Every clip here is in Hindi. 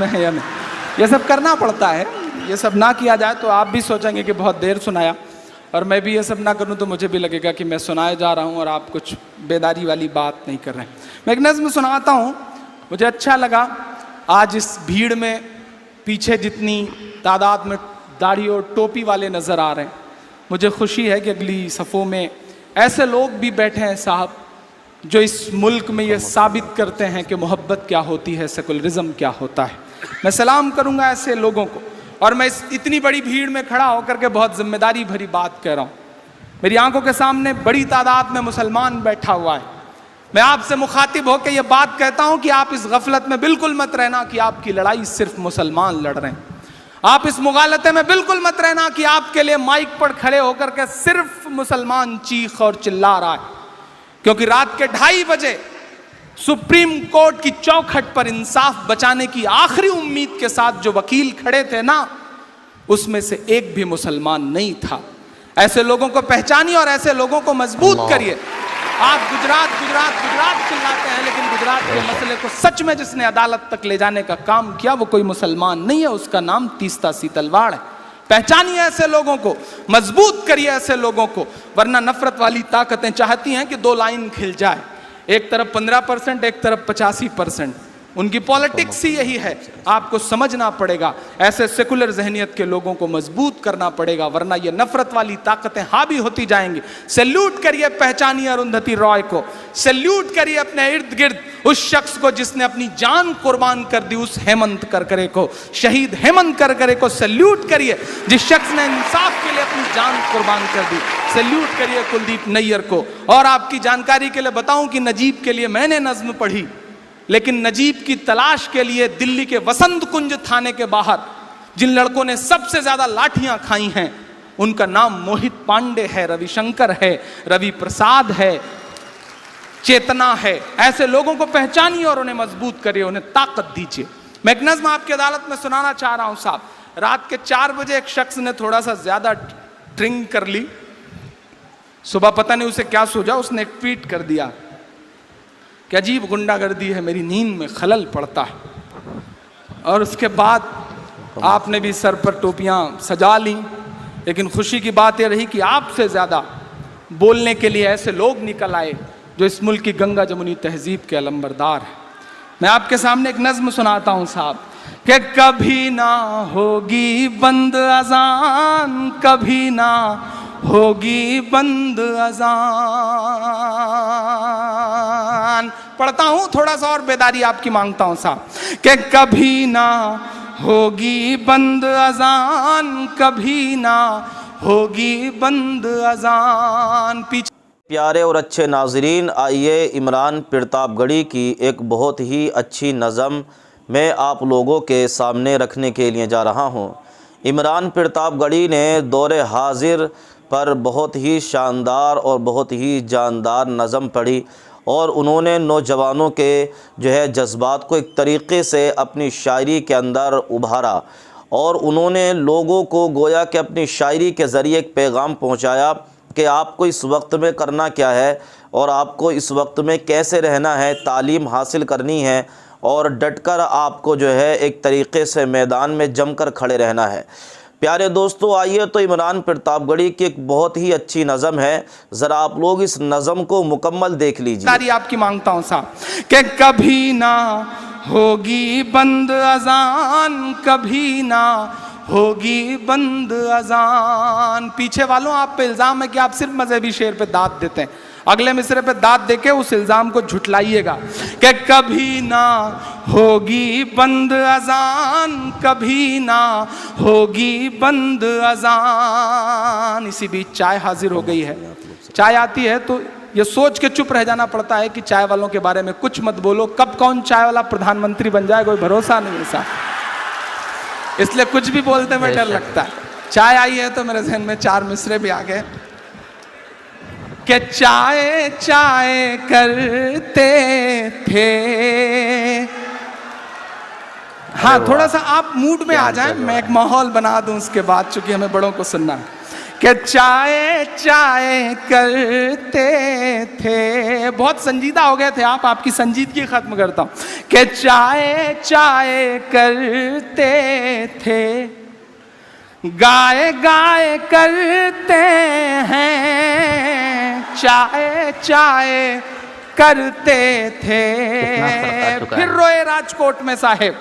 में है या नहीं, ये सब करना पड़ता है। ये सब ना किया जाए तो आप भी सोचेंगे कि बहुत देर सुनाया, और मैं भी ये सब ना करूं तो मुझे भी लगेगा कि मैं सुनाए जा रहा हूं और आप कुछ बेदारी वाली बात नहीं कर रहे हैं। मैं एक नज़्म सुनाता हूं, मुझे अच्छा लगा आज इस भीड़ में पीछे जितनी तादाद में दाढ़ी और टोपी वाले नज़र आ रहे हैं, मुझे खुशी है कि अगली सफ़ों में ऐसे लोग भी बैठे हैं साहब जो इस मुल्क में ये साबित करते हैं कि मोहब्बत क्या होती है, सेकुलरिज्म क्या होता है। मैं सलाम करूंगा ऐसे लोगों को, और मैं इस इतनी बड़ी भीड़ में खड़ा होकर के बहुत जिम्मेदारी भरी बात कह रहा हूँ। मेरी आंखों के सामने बड़ी तादाद में मुसलमान बैठा हुआ है। मैं आपसे मुखातिब होकर ये बात कहता हूँ कि आप इस गफलत में बिल्कुल मत रहना कि आपकी लड़ाई सिर्फ मुसलमान लड़ रहे हैं। आप इस मुगालते में बिल्कुल मत रहना कि आपके लिए माइक पर खड़े होकर के सिर्फ मुसलमान चीख और चिल्ला रहा है, क्योंकि रात के 2:30 बजे सुप्रीम कोर्ट की चौखट पर इंसाफ बचाने की आखिरी उम्मीद के साथ जो वकील खड़े थे ना, उसमें से एक भी मुसलमान नहीं था। ऐसे लोगों को पहचानिए और ऐसे लोगों को मजबूत करिए। आप गुजरात गुजरात गुजरात चिल्लाते हैं, लेकिन गुजरात के मसले को सच में जिसने अदालत तक ले जाने का काम किया वो कोई मुसलमान नहीं है, उसका नाम तीस्ता सीतलवाड़ है। पहचानिए ऐसे लोगों को, मजबूत करिए ऐसे लोगों को, वरना नफरत वाली ताकतें चाहती हैं कि 2 लाइन खिल जाए, एक तरफ 15%, एक तरफ 85%। उनकी पॉलिटिक्स ही यही है। आपको समझना पड़ेगा, ऐसे सेकुलर जहनियत के लोगों को मजबूत करना पड़ेगा, वरना ये नफरत वाली ताकतें हावी होती जाएंगी। सैल्यूट करिए, पहचानिए अरुंधति रॉय को, सैल्यूट करिए अपने इर्द गिर्द उस शख्स को जिसने अपनी जान कुर्बान कर दी, उस हेमंत करकरे को, शहीद हेमंत करकरे को सैल्यूट करिए, जिस शख्स ने इंसाफ के लिए अपनी जान कुर्बान कर दी। सैल्यूट करिए कुलदीप नैयर को। और आपकी जानकारी के लिए बताऊं कि नजीब के लिए मैंने नज्म पढ़ी, लेकिन नजीब की तलाश के लिए दिल्ली के वसंत कुंज थाने के बाहर जिन लड़कों ने सबसे ज्यादा लाठियां खाई हैं, उनका नाम मोहित पांडे है, रविशंकर है, रवि प्रसाद है, चेतना है। ऐसे लोगों को पहचानिए और उन्हें मजबूत करिए, उन्हें ताकत दीजिए। मैं एक नज़्म आपकी अदालत में सुनाना चाह रहा हूं साहब। रात के 4 बजे एक शख्स ने थोड़ा सा ज्यादा ड्रिंक कर ली, सुबह पता नहीं उसे क्या सूझा, उसने एक ट्वीट कर दिया कि अजीब गुंडागर्दी है, मेरी नींद में खलल पड़ता है। और उसके बाद आपने भी सर पर टोपियां सजा ली, लेकिन खुशी की बात यह रही कि आपसे ज़्यादा बोलने के लिए ऐसे लोग निकल आए जो इस मुल्क की गंगा जमुनी तहजीब के अलंबरदार हैं। मैं आपके सामने एक नज़्म सुनाता हूँ साहब कि कभी ना होगी बंद अजान, कभी ना होगी बंद अजान। पढ़ता हूं, थोड़ा सा और बेदारी आपकी मांगता हूं साहब कि कभी ना होगी बंद अजान, कभी ना होगी बंद अजान। पीछे प्यारे और अच्छे नाजरीन, आइए इमरान प्रतापगढ़ी की एक बहुत ही अच्छी नज़म मैं आप लोगों के सामने रखने के लिए जा रहा हूं। इमरान प्रतापगढ़ी ने दौरे हाजिर पर बहुत ही शानदार और बहुत ही जानदार नज़म पढ़ी, और उन्होंने नौजवानों के जो है जज्बात को एक तरीक़े से अपनी शायरी के अंदर उभारा, और उन्होंने लोगों को गोया कि अपनी शायरी के ज़रिए एक पैगाम पहुंचाया कि आपको इस वक्त में करना क्या है और आपको इस वक्त में कैसे रहना है, तालीम हासिल करनी है और डटकर आपको जो है एक तरीक़े से मैदान में जमकर खड़े रहना है। प्यारे दोस्तों, आइए तो इमरान प्रतापगढ़ी की एक बहुत ही अच्छी नज़म है, ज़रा आप लोग इस नज़म को मुकम्मल देख लीजिए। आपकी मांगता हूँ साहब कि कभी ना होगी बंद अजान, कभी ना होगी बंद अजान। पीछे वालों, आप पे इल्ज़ाम है कि आप सिर्फ मजहबी शेर पे दाद देते हैं, अगले मिसरे पे दाद देके उस इल्ज़ाम को झुटलाइएगा कि कभी ना होगी बंद अजान, कभी ना होगी बंद अजान। इसी बीच चाय हाजिर हो गई है। चाय आती है तो ये सोच के चुप रह जाना पड़ता है कि चाय वालों के बारे में कुछ मत बोलो, कब कौन चाय वाला प्रधानमंत्री बन जाए कोई भरोसा नहीं है साहब, इसलिए कुछ भी बोलते में डर लगता है। चाय आई है तो मेरे जहन में 4 मिसरे भी आ गए कि चाय चाय करते थे। हाँ, थोड़ा सा आप मूड में आ जाएं, मैं एक माहौल बना दूं उसके बाद, चूंकि हमें बड़ों को सुनना है कि चाय चाय करते थे। बहुत संजीदा हो गए थे आप, आपकी संजीदगी खत्म करता हूं। कि चाय चाय करते थे, गाय गाय करते हैं, चाय चाय करते थे। फिर रोए राजकोट में साहेब,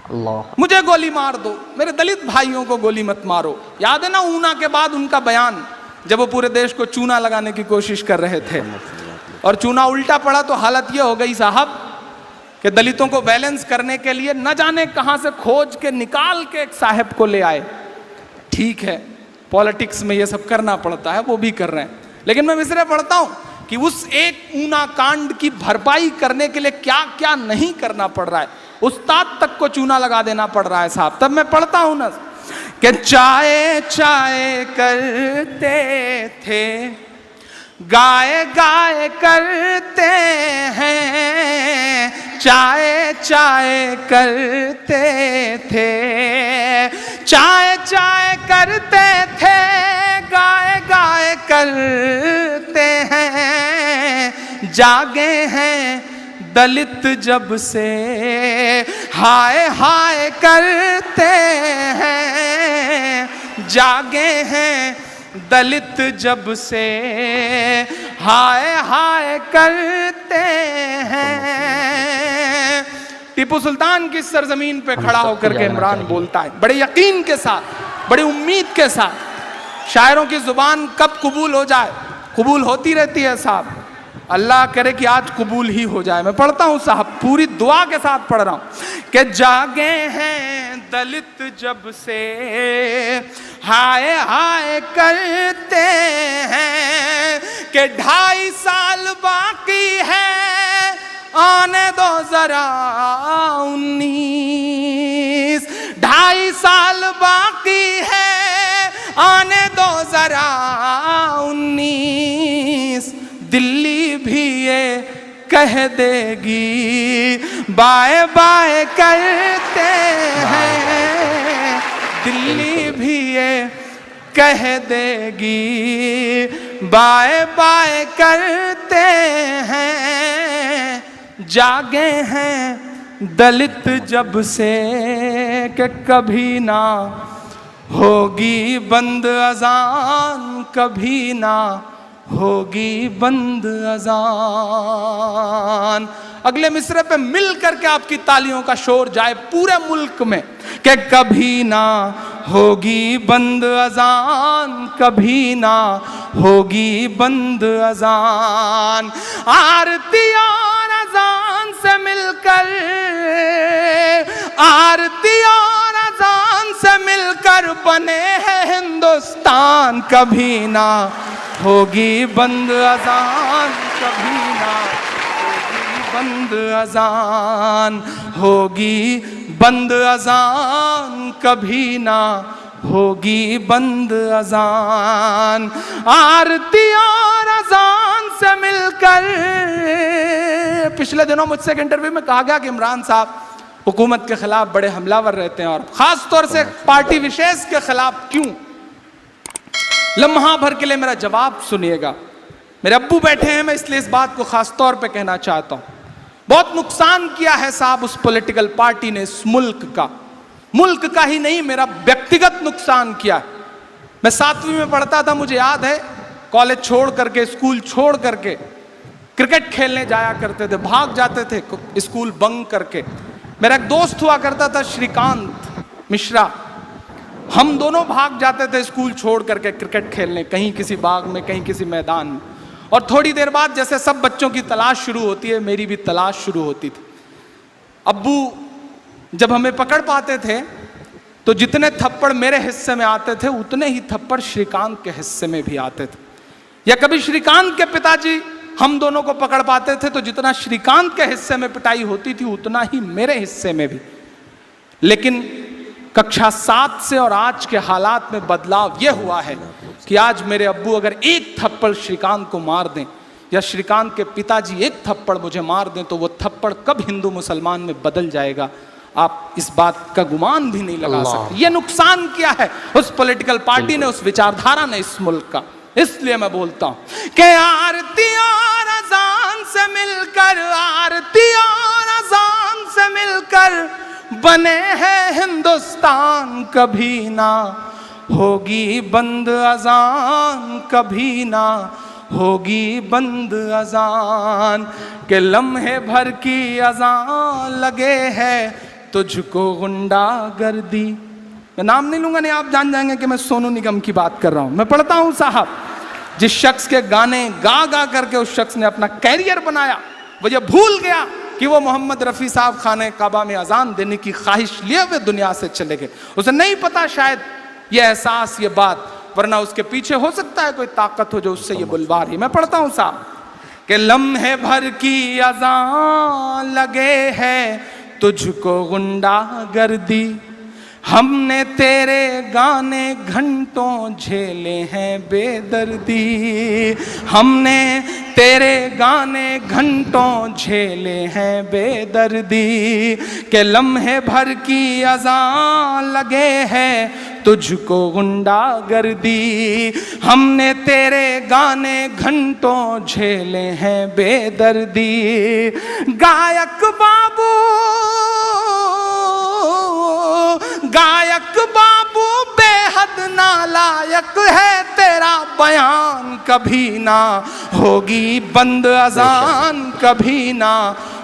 अल्लाह। मुझे गोली मार दो, मेरे दलित भाइयों को गोली मत मारो। याद है ना ऊना के बाद उनका बयान, जब वो पूरे देश को चूना लगाने की कोशिश कर रहे थे और चूना उल्टा पड़ा तो हालत ये हो गई साहब कि दलितों को बैलेंस करने के लिए न जाने कहां से खोज के निकाल के एक साहब को ले आए। ठीक है, पॉलिटिक्स में ये सब करना पड़ता है, वो भी कर रहे हैं, लेकिन मैं इसलिए पढ़ता हूं कि उस एक ऊना कांड की भरपाई करने के लिए क्या क्या नहीं करना पड़ रहा है। उस्ताद तक को चूना लगा देना पड़ रहा है साहब। तब मैं पढ़ता हूं ना कि चाय चाय करते थे, गाय गाय करते हैं, चाय चाय करते थे, चाय चाय करते थे, गाय गाय करते हैं, जागे हैं दलित जब से, हाय हाय करते हैं, जागे हैं दलित जब से, हाय हाय करते हैं। टीपू सुल्तान की सरजमीन पे खड़ा होकर के इमरान बोलता है बड़े यकीन के साथ, बड़ी उम्मीद के साथ। शायरों की जुबान कब कबूल हो जाए, कबूल होती रहती है साहब, अल्लाह करे कि आज कबूल ही हो जाए। मैं पढ़ता हूं साहब, पूरी दुआ के साथ पढ़ रहा हूं कि जागे हैं दलित जब से, हाय हाय करते हैं, कि 2.5 साल बाकी है, आने दो जरा 19, 2.5 साल बाकी है, आने दो जरा 19, दिल्ली भी ये कह देगी, बाय बाय करते हैं, दिल्ली भी ये कह देगी, बाय बाय करते हैं, जागे हैं दलित जब से, कि कभी ना होगी बंद अजान, कभी ना होगी बंद अजान। अगले मिसरे पे मिल करके आपकी तालियों का शोर जाए पूरे मुल्क में कि कभी ना होगी बंद अजान, कभी ना होगी बंद अजान। आरती और अजान से मिलकर, आरती और अजान से मिलकर बने हैं हिंदुस्तान, कभी ना होगी बंद अजान, कभी ना होगी बंद अजान, होगी बंद अजान, कभी ना होगी बंद अजान। आरती और अजान से मिलकर, पिछले दिनों मुझसे एक इंटरव्यू में कहा गया कि इमरान साहब हुकूमत के खिलाफ बड़े हमलावर रहते हैं और खास तौर से पार्टी विशेष के खिलाफ क्यों। लम्हा भर के लिए मेरा जवाब सुनिएगा। मेरे अब्बू बैठे हैं, मैं इसलिए इस बात को खास तौर पे कहना चाहता हूं। बहुत नुकसान किया है साहब उस पॉलिटिकल पार्टी ने इस मुल्क का, मुल्क का ही नहीं मेरा व्यक्तिगत नुकसान किया। मैं 7वीं में पढ़ता था, मुझे याद है, कॉलेज छोड़ करके, स्कूल छोड़ करके क्रिकेट खेलने जाया करते थे, भाग जाते थे स्कूल बंक करके। मेरा एक दोस्त हुआ करता था श्रीकांत मिश्रा, हम दोनों भाग जाते थे स्कूल छोड़ करके क्रिकेट खेलने, कहीं किसी बाग में, कहीं किसी मैदान में। और थोड़ी देर बाद जैसे सब बच्चों की तलाश शुरू होती है, मेरी भी तलाश शुरू होती थी। अब्बू जब हमें पकड़ पाते थे तो जितने थप्पड़ मेरे हिस्से में आते थे उतने ही थप्पड़ श्रीकांत के हिस्से में भी आते थे। या कभी श्रीकांत के पिताजी हम दोनों को पकड़ पाते थे तो जितना श्रीकांत के हिस्से में पिटाई होती थी उतना ही मेरे हिस्से में भी। लेकिन कक्षा 7 से और आज के हालात में बदलाव यह हुआ है कि आज मेरे अब्बू अगर एक थप्पड़ श्रीकांत को मार दें या श्रीकांत के पिताजी एक थप्पड़ मुझे मार दें तो वो थप्पड़ कब हिंदू मुसलमान में बदल जाएगा आप इस बात का गुमान भी नहीं लगा अल्लाह। सकते। ये नुकसान क्या है उस पॉलिटिकल पार्टी ने, उस विचारधारा ने इस मुल्क का। इसलिए मैं बोलता हूं कि आरती और अजान से मिलकर, आरती और अजान से मिलकर बने हैं हिंदुस्तान, कभी ना होगी बंद अजान, कभी ना होगी बंद अजान, के लम्हे भर की अजान लगे है तुझको गुंडागर्दी। मैं नाम नहीं लूंगा, नहीं आप जान जाएंगे कि मैं सोनू निगम की बात कर रहा हूं। मैं पढ़ता हूं साहब, जिस शख्स के गाने गा गा करके उस शख्स ने अपना कैरियर बनाया, वो ये भूल गया कि वो मोहम्मद रफ़ी साहब खाने काबा में अजान देने की ख्वाहिश लिए हुए दुनिया से चले गए। उसे नहीं पता शायद ये एहसास, ये बात, वरना उसके पीछे हो सकता है कोई ताकत हो जो उससे ये बुलवा रही। मैं पढ़ता हूं साहब कि लम्हे भर की अजान लगे है तुझको गुंडागर्दी, हमने तेरे गाने घंटों झेले हैं बेदर्दी, हमने तेरे गाने घंटों झेले हैं बेदर्दी, के लम्हे भर की अजान लगे हैं तुझको गुंडागर्दी, हमने तेरे गाने घंटों झेले हैं बेदर्दी। गायक बाबू, गायक बाबू बेहद नालायक है तेरा बयान, कभी ना होगी बंद अजान, कभी ना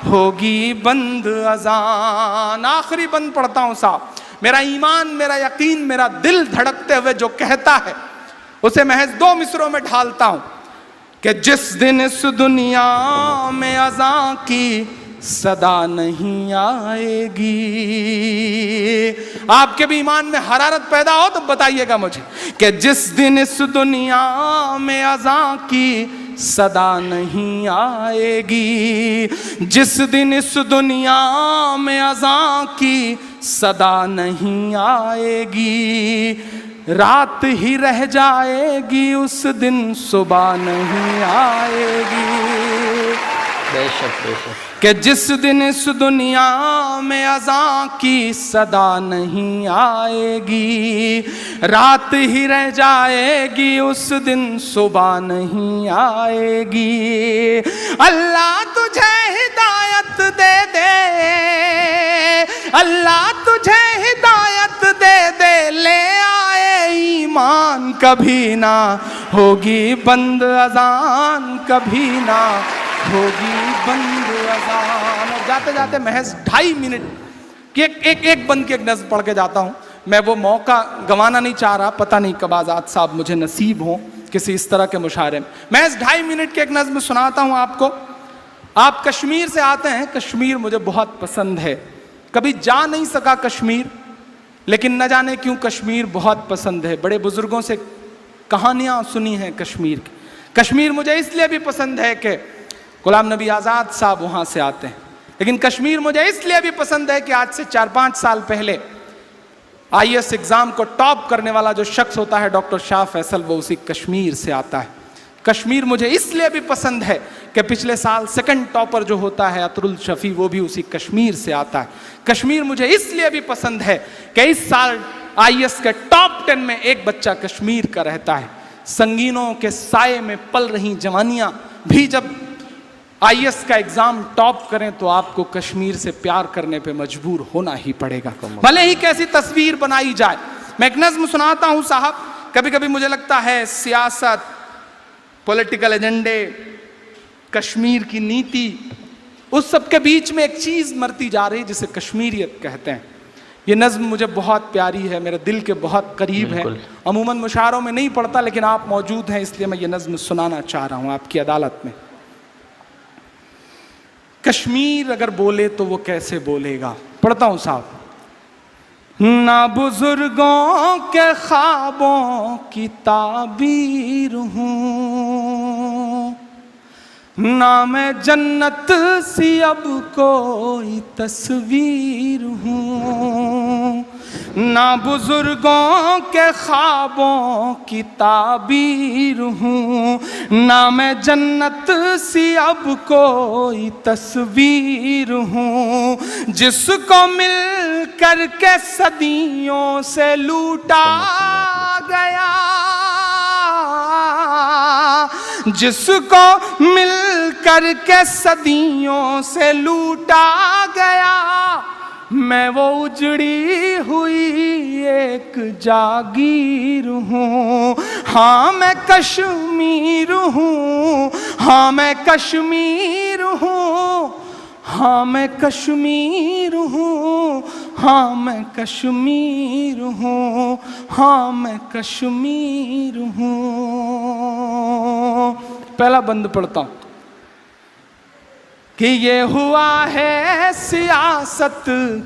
होगी बंद अजान। आखिरी बंद पढ़ता हूं साहब, मेरा ईमान, मेरा यकीन, मेरा दिल धड़कते हुए जो कहता है उसे महज 2 मिसरों में ढालता हूं कि जिस दिन इस दुनिया में अज़ां की सदा नहीं आएगी। आपके भी ईमान में हरारत पैदा हो तो बताइएगा मुझे कि जिस दिन इस दुनिया में अज़ां की सदा नहीं आएगी, जिस दिन इस दुनिया में अज़ां की सदा नहीं आएगी, रात ही रह जाएगी उस दिन सुबह नहीं आएगी। बेशक बेशक। कि जिस दिन इस दुनिया में अज़ां की सदा नहीं आएगी, रात ही रह जाएगी उस दिन सुबह नहीं आएगी। अल्लाह तुझे हिदायत दे दे, अल्लाह तुझे हिदायत दे दे, ले आए ईमान, कभी ना होगी बंद अज़ान, कभी ना होगी बंद अज़ान। और जाते जाते महज 2.5 मिनट की एक बंद की एक नज़्म पढ़ के जाता हूँ। मैं वो मौका गंवाना नहीं चाह रहा, पता नहीं कब आज़ाद साहब मुझे नसीब हो किसी इस तरह के मुशायरे में। महज 2.5 मिनट की एक नज़्म सुनाता हूँ आपको। आप कश्मीर से आते हैं, कश्मीर मुझे बहुत पसंद है, कभी जा नहीं सका कश्मीर, लेकिन न जाने क्यों कश्मीर बहुत पसंद है। बड़े बुजुर्गों से कहानियाँ सुनी हैं कश्मीर की। कश्मीर मुझे इसलिए भी पसंद है कि गुलाम नबी आज़ाद साहब वहाँ से आते हैं, लेकिन कश्मीर मुझे इसलिए भी पसंद है कि आज से 4-5 साल पहले IAS एग्ज़ाम को टॉप करने वाला जो शख्स होता है डॉक्टर शाह फैसल, वो उसी कश्मीर से आता है। कश्मीर मुझे इसलिए भी पसंद है कि पिछले साल 2nd टॉपर जो होता है अतरुल शफी, वो भी उसी कश्मीर से आता है। कश्मीर मुझे इसलिए भी पसंद है कि इस साल IAS के टॉप 10 में एक बच्चा कश्मीर का रहता है। संगीनों के साये में पल रही जवानियाँ भी जब IAS का एग्जाम टॉप करें तो आपको कश्मीर से प्यार करने पे मजबूर होना ही पड़ेगा, भले ही कैसी तस्वीर बनाई जाए। मैं एक नज़्म सुनाता हूँ साहब। कभी कभी मुझे लगता है सियासत, पॉलिटिकल एजेंडे, कश्मीर की नीति, उस सब के बीच में एक चीज़ मरती जा रही है जिसे कश्मीरियत कहते हैं। ये नज़्म मुझे बहुत प्यारी है, मेरे दिल के बहुत करीब है। अमूमन मुशायरों में नहीं पढ़ता, लेकिन आप मौजूद हैं इसलिए मैं ये नज़्म सुनाना चाह रहा हूँ आपकी अदालत में। कश्मीर अगर बोले तो वो कैसे बोलेगा। पढ़ता हूं साहब। ना बुजुर्गों के ख्वाबों की ताबीर हूँ, ना मैं जन्नत सी अब कोई तस्वीर हूँ, ना बुजुर्गों के ख्वाबों की ताबीर हूँ, ना मैं जन्नत सी अब कोई तस्वीर हूँ, जिसको मिल कर के सदियों से लूटा गया, जिसको मिल कर के सदियों से लूटा गया, मैं वो उजड़ी हुई एक जागीर हूँ। हाँ मैं कश्मीर हूँ, हाँ मैं कश्मीर हूँ, हाँ मैं कश्मीर हूँ, हाँ मैं कश्मीर हूँ, हाँ मैं कश्मीर हूँ। पहला बंद पढ़ता हूँ कि ये हुआ है सियासत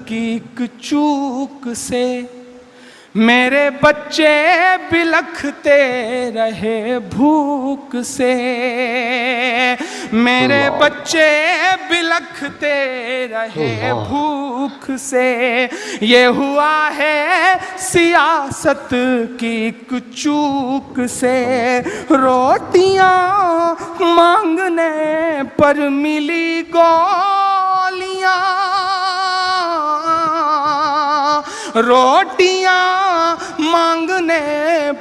की एक चूक से, मेरे बच्चे बिलखते रहे भूख से, मेरे बच्चे बिलखते रहे भूख से। ये हुआ है सियासत की एक चूक से, रोटियां मांगने पर मिली गोलियां, रोटियां मांगने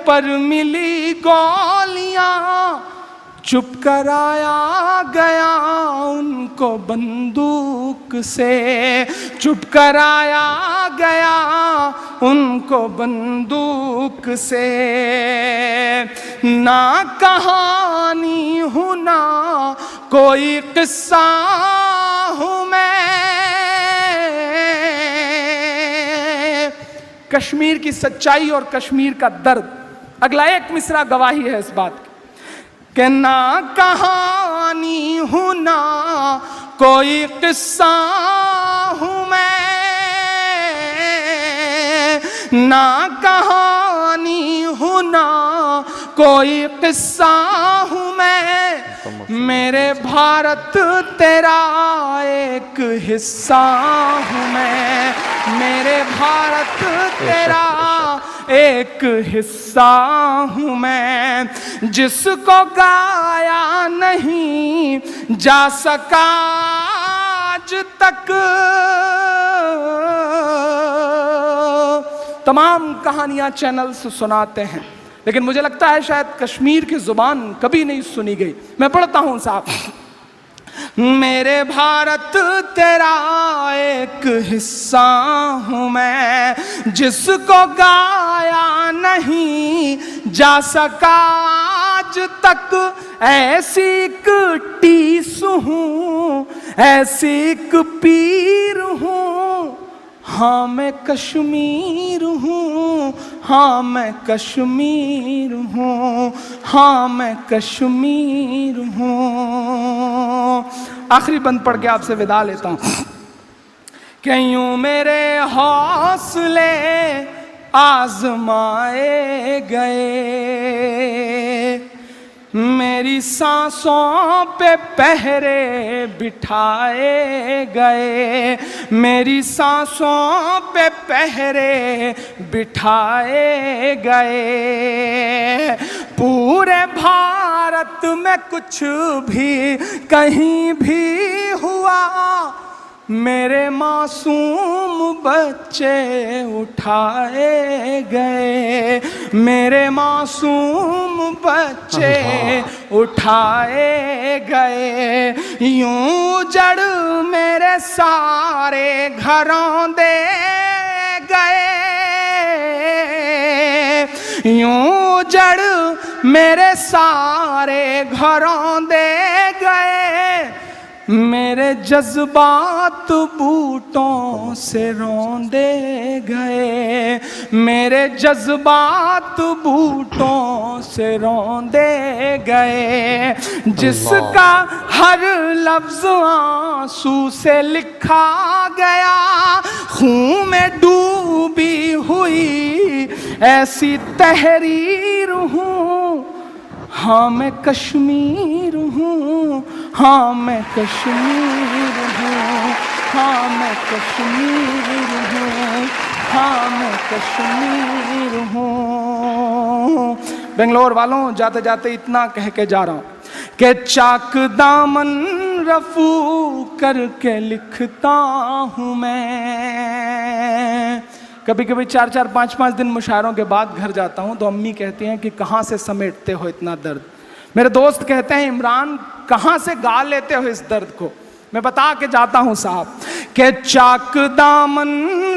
पर मिली गोलियां, चुप कराया गया उनको बंदूक से, चुप कराया गया उनको बंदूक से। ना कहानी हूँ ना कोई किस्सा हूँ मैं, कश्मीर की सच्चाई और कश्मीर का दर्द। अगला एक मिसरा गवाही है इस बात की कि ना कहानी हूँ ना कोई किस्सा हूँ मैं, ना कहानी हूँ ना कोई किस्सा हूँ मैं, मेरे भारत तेरा एक हिस्सा हूँ मैं, मेरे भारत तेरा एक हिस्सा हूँ मैं, जिसको गाया नहीं जा सका आज तक। तमाम कहानियां चैनल से सुनाते हैं, लेकिन मुझे लगता है शायद कश्मीर की जुबान कभी नहीं सुनी गई। मैं पढ़ता हूं साहब, मेरे भारत तेरा एक हिस्सा हूँ मैं, जिसको गाया नहीं जा सका आज तक, ऐसी एक टीस हूँ, ऐसी एक पीर हूँ। हाँ मैं कश्मीर हूँ, हाँ मैं कश्मीर हूँ, हाँ मैं कश्मीर हूँ। आखिरी बंद पढ़ के आपसे विदा लेता हूँ कि यूं मेरे हौसले आजमाए गए, मेरी सांसों पे पहरे बिठाए गए, मेरी सांसों पे पहरे बिठाए गए। पूरे भारत में कुछ भी कहीं भी हुआ, मेरे मासूम बच्चे उठाए गए, मेरे मासूम बच्चे उठाए गए। यूं जड़ मेरे सारे घरों दे गए, यूं जड़ मेरे सारे घरों दे गए, मेरे जज्बात बूटों से रौंदे गए, मेरे जज्बात बूटों से रौंदे गए। जिसका हर लफ्ज आंसू से लिखा गया, खून में डूबी हुई ऐसी तहरीर हूँ। हाँ मैं कश्मीर हूँ, हाँ मैं कश्मीर हूँ, हाँ मैं कश्मीर हूँ, हाँ यहाँ मैं कश्मीर हूँ। बेंगलोर वालों, जाते जाते इतना कह के जा रहा हूँ कि चाक दामन रफू करके लिखता हूँ मैं। कभी कभी 4-4, 5-5 दिन मुशायरों के बाद घर जाता हूँ तो अम्मी कहती हैं कि कहाँ से समेटते हो इतना दर्द। मेरे दोस्त कहते हैं इमरान कहाँ से गा लेते हो इस दर्द को। मैं बता के जाता हूँ साहब कि चाक दामन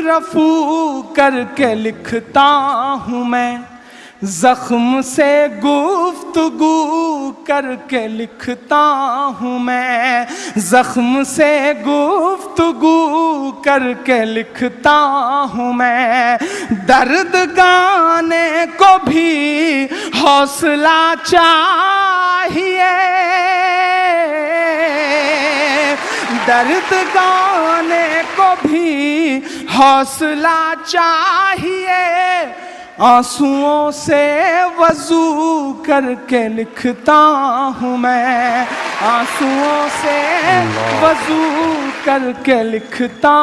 रफू करके लिखता हूँ मैं, जख्म से गुफ्तगू करके लिखता हूँ मैं, जख्म से गुफ्तगू करके लिखता हूँ मैं। दर्द गाने को भी हौसला चाहिए, दर्द गाने को भी हौसला चाहिए। आंसुओं से वजू करके लिखता हूँ मैं, आंसुओं से वजू करके लिखता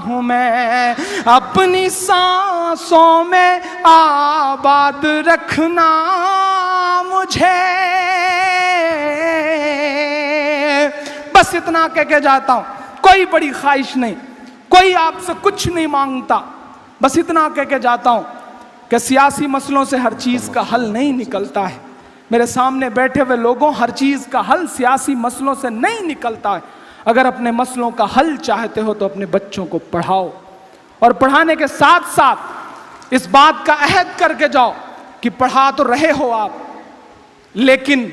हूँ मैं। अपनी सांसों में आबाद रखना मुझे। बस इतना कह के जाता हूँ, कोई बड़ी ख्वाहिश नहीं, कोई आपसे कुछ नहीं मांगता। बस इतना कह के जाता हूँ कि सियासी मसलों से हर चीज़ का हल नहीं निकलता है। मेरे सामने बैठे हुए लोगों, हर चीज़ का हल सियासी मसलों से नहीं निकलता है। अगर अपने मसलों का हल चाहते हो तो अपने बच्चों को पढ़ाओ, और पढ़ाने के साथ साथ इस बात का अहद करके जाओ कि पढ़ा तो रहे हो आप, लेकिन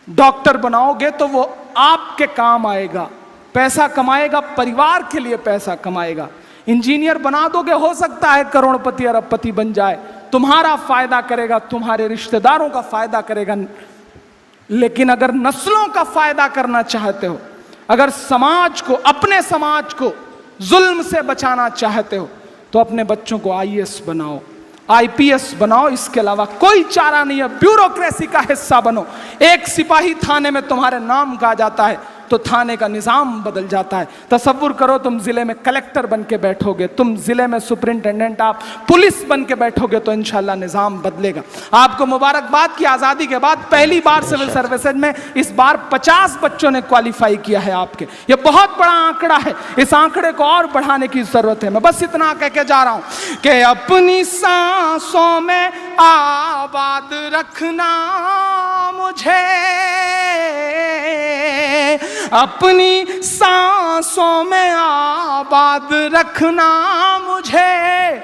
डॉक्टर बनाओगे तो वो आपके काम आएगा, पैसा कमाएगा, परिवार के लिए पैसा कमाएगा। इंजीनियर बना दोगे, हो सकता है करोड़पति अरबपति बन जाए, तुम्हारा फायदा करेगा, तुम्हारे रिश्तेदारों का फायदा करेगा। लेकिन अगर नस्लों का फायदा करना चाहते हो, अगर समाज को, अपने समाज को जुल्म से बचाना चाहते हो, तो अपने बच्चों को आईएएस बनाओ, आईपीएस बनाओ। इसके अलावा कोई चारा नहीं है। ब्यूरोक्रेसी का हिस्सा बनो। एक सिपाही थाने में तुम्हारे नाम का जाता है तो थाने का निज़ाम बदल जाता है। तसव्वुर करो तुम जिले में कलेक्टर बन के बैठोगे, तुम जिले में सुपरिंटेंडेंट, आप पुलिस बन के बैठोगे तो इंशाल्लाह निज़ाम बदलेगा। आपको मुबारकबाद की आज़ादी के बाद पहली बार सिविल सर्विसेज में इस बार 50 बच्चों ने क्वालिफाई किया है आपके। ये बहुत बड़ा आंकड़ा है, इस आंकड़े को और बढ़ाने की ज़रूरत है। मैं बस इतना कह के जा रहा हूँ कि अपनी सांसों में आबाद रखना मुझे, अपनी सांसों में आबाद रखना मुझे।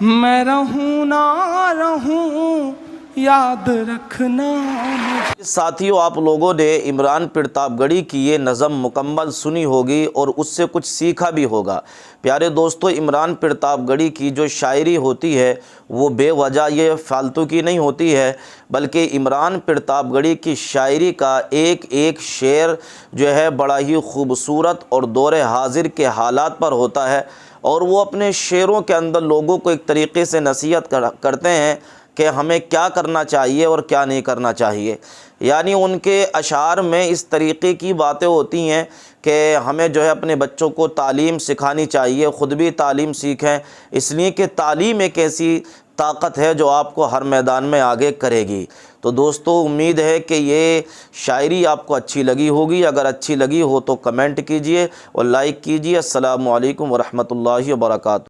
मैं रहूं ना रहूं याद रखना मुझे। साथियों, आप लोगों ने इमरान प्रतापगढ़ी की ये नज़म मुकम्मल सुनी होगी और उससे कुछ सीखा भी होगा। प्यारे दोस्तों, इमरान प्रतापगढ़ी की जो शायरी होती है वो बेवजह, ये फालतू की नहीं होती है, बल्कि इमरान प्रतापगढ़ी की शायरी का एक एक शेर जो है बड़ा ही खूबसूरत और दौरे हाजिर के हालात पर होता है, और वो अपने शेरों के अंदर लोगों को एक तरीके से नसीहत करते हैं कि हमें क्या करना चाहिए और क्या नहीं करना चाहिए। यानी उनके अशार में इस तरीके की बातें होती हैं कि हमें जो है अपने बच्चों को तालीम सिखानी चाहिए, ख़ुद भी तालीम सीखें, इसलिए कि तालीम एक ऐसी ताकत है जो आपको हर मैदान में आगे करेगी। तो दोस्तों, उम्मीद है कि ये शायरी आपको अच्छी लगी होगी। अगर अच्छी लगी हो तो कमेंट कीजिए और लाइक कीजिए। अस्सलामु अलैकुम वरहमतुल्लाहि वबरकातुहू।